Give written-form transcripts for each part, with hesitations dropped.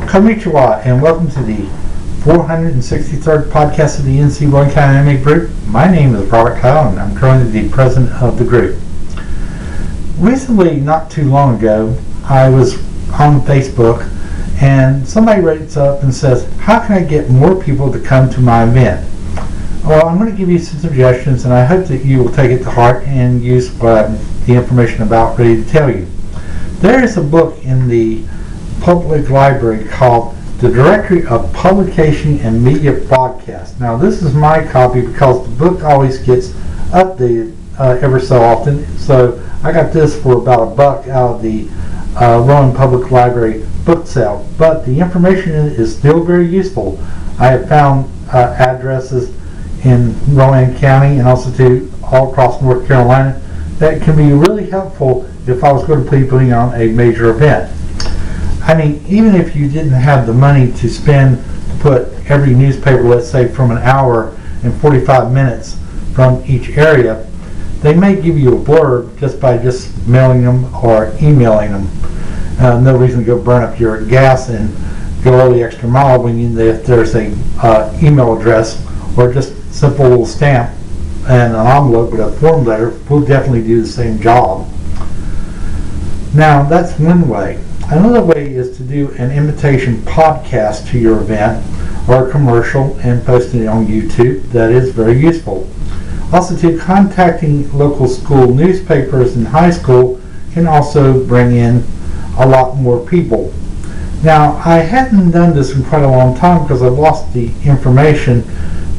Konnichiwa, and welcome to the 463rd podcast of the NC Rowan County Anime Group. My name is Robert Kyle, and I'm currently the president of the group. Recently, not too long ago, I was on Facebook, and somebody writes up and says, how can I get more people to come to my event? Well, I'm going to give you some suggestions, and I hope that you will take it to heart and use the information about ready to tell you. There is a book in the public library called The Directory of Publication and Media Broadcast. Now, this is my copy because the book always gets updated ever so often. So I got this for about $1 out of the Rowan Public Library book sale. But the information in it is still very useful. I have found addresses in Rowan County and also all across North Carolina that can be really helpful if I was going to be putting on a major event. I mean, even if you didn't have the money to spend to put every newspaper, let's say from an hour and 45 minutes from each area, they may give you a blurb just by mailing them or emailing them. No reason to go burn up your gas and go all the extra mile if there's a email address or just simple little stamp and an envelope with a form letter will definitely do the same job. Now, that's one way. Another way is to do an invitation podcast to your event or a commercial and post it on YouTube. That is very useful. Also, contacting local school newspapers in high school can also bring in a lot more people. Now, I hadn't done this in quite a long time because I've lost the information,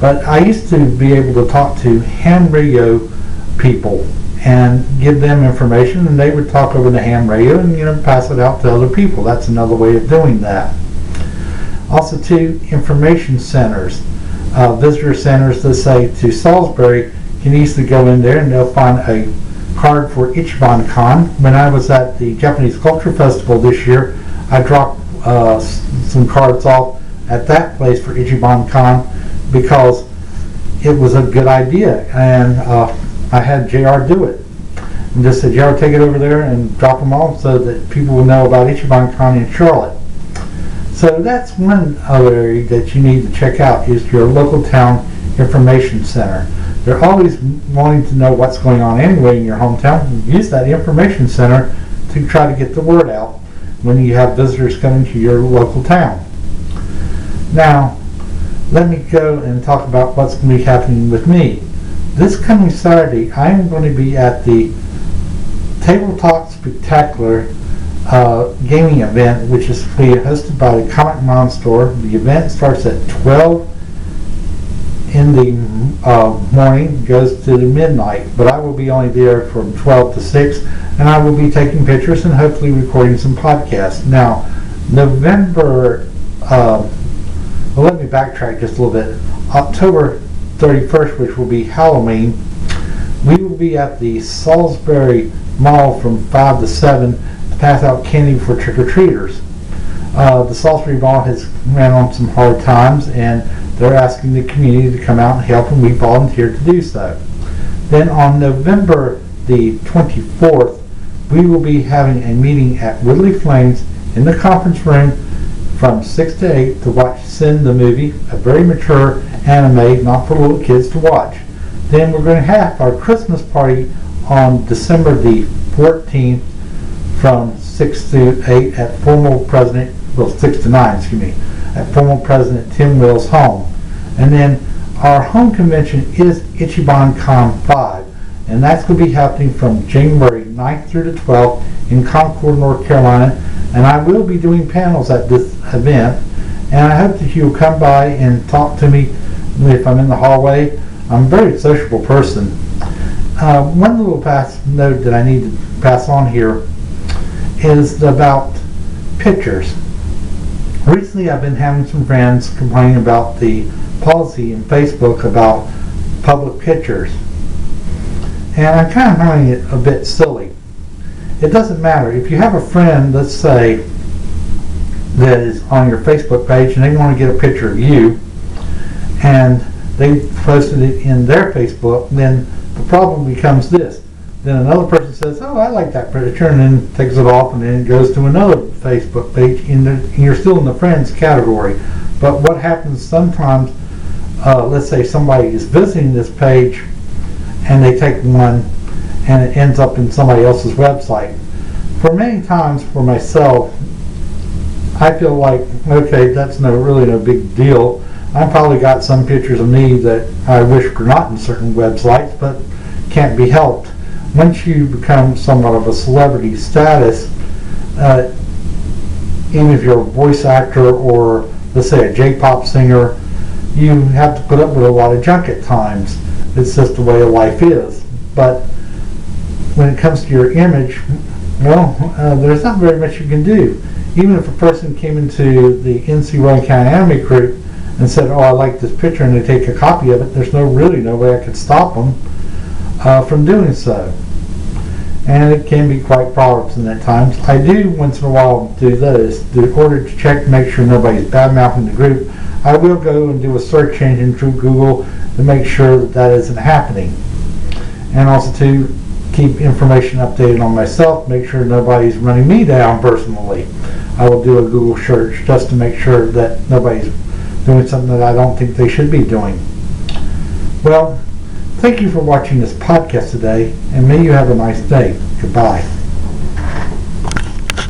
but I used to be able to talk to ham radio people and give them information, and they would talk over the ham radio and pass it out to other people. That's another way of doing that. Also, information centers, visitor centers, let's say to Salisbury, can easily go in there and they'll find a card for Ichiban Con. When I was at the Japanese Culture Festival this year, I dropped some cards off at that place for Ichiban Con because it was a good idea, and I had JR do it. And just said, JR, take it over there and drop them off so that people will know about Ichiban Con in Charlotte. So that's one other area that you need to check out is your local town information center. They're always wanting to know what's going on anyway in your hometown. Use that information center to try to get the word out when you have visitors coming to your local town. Now, let me go and talk about what's going to be happening with me. This coming Saturday, I am going to be at the Tabletop Spectacular gaming event, which is being hosted by the Comic Mon store. The event starts at 12 in the morning, goes to the midnight, but I will be only there from 12 to 6, and I will be taking pictures and hopefully recording some podcasts. Now, November, let me backtrack just a little bit. October 31st, which will be Halloween, we will be at the Salisbury Mall from 5 to 7 to pass out candy for trick-or-treaters. The Salisbury Mall has ran on some hard times, and they're asking the community to come out and help, and we volunteered to do so. Then on November the 24th, we will be having a meeting at Woodley Flames in the conference room from 6 to 8 to watch Sin the movie, a very mature anime, not for little kids to watch. Then we're going to have our Christmas party on December the 14th from 6 to 8 at 6 to 9, at former President Tim Will's home. And then our home convention is Ichiban Con 5, and that's going to be happening from January 9th through the 12th in Concord, North Carolina. And I will be doing panels at this event, and I hope that you'll come by and talk to me if I'm in the hallway. I'm a very sociable person. One little note that I need to pass on here is about pictures. Recently, I've been having some friends complaining about the policy in Facebook about public pictures, and I'm kind of finding it a bit silly. It doesn't matter. If you have a friend, let's say, that is on your Facebook page and they want to get a picture of you and they posted it in their Facebook, then the problem becomes this. Then another person says, oh, I like that picture, and then takes it off, and then it goes to another Facebook page, and you're still in the friends category. But what happens sometimes, let's say somebody is visiting this page, and they take one, and it ends up in somebody else's website. For many times, for myself, I feel like, okay, that's really no big deal. I've probably got some pictures of me that I wish were not in certain websites, but can't be helped. Once you become somewhat of a celebrity status, even if you're a voice actor or, let's say, a J-pop singer, you have to put up with a lot of junk at times. It's just the way life is. But when it comes to your image, well, there's not very much you can do. Even if a person came into the NC Rowan County Anime Group and said, oh, I like this picture, and they take a copy of it, there's really no way I could stop them from doing so. And it can be quite bothersome at times. I do once in a while do this. In order to check to make sure nobody's bad-mouthing the group, I will go and do a search engine through Google to make sure that isn't happening. And also to keep information updated on myself, make sure nobody's running me down personally. I will do a Google search just to make sure that nobody's doing something that I don't think they should be doing. Well, thank you for watching this podcast today, and may you have a nice day. Goodbye.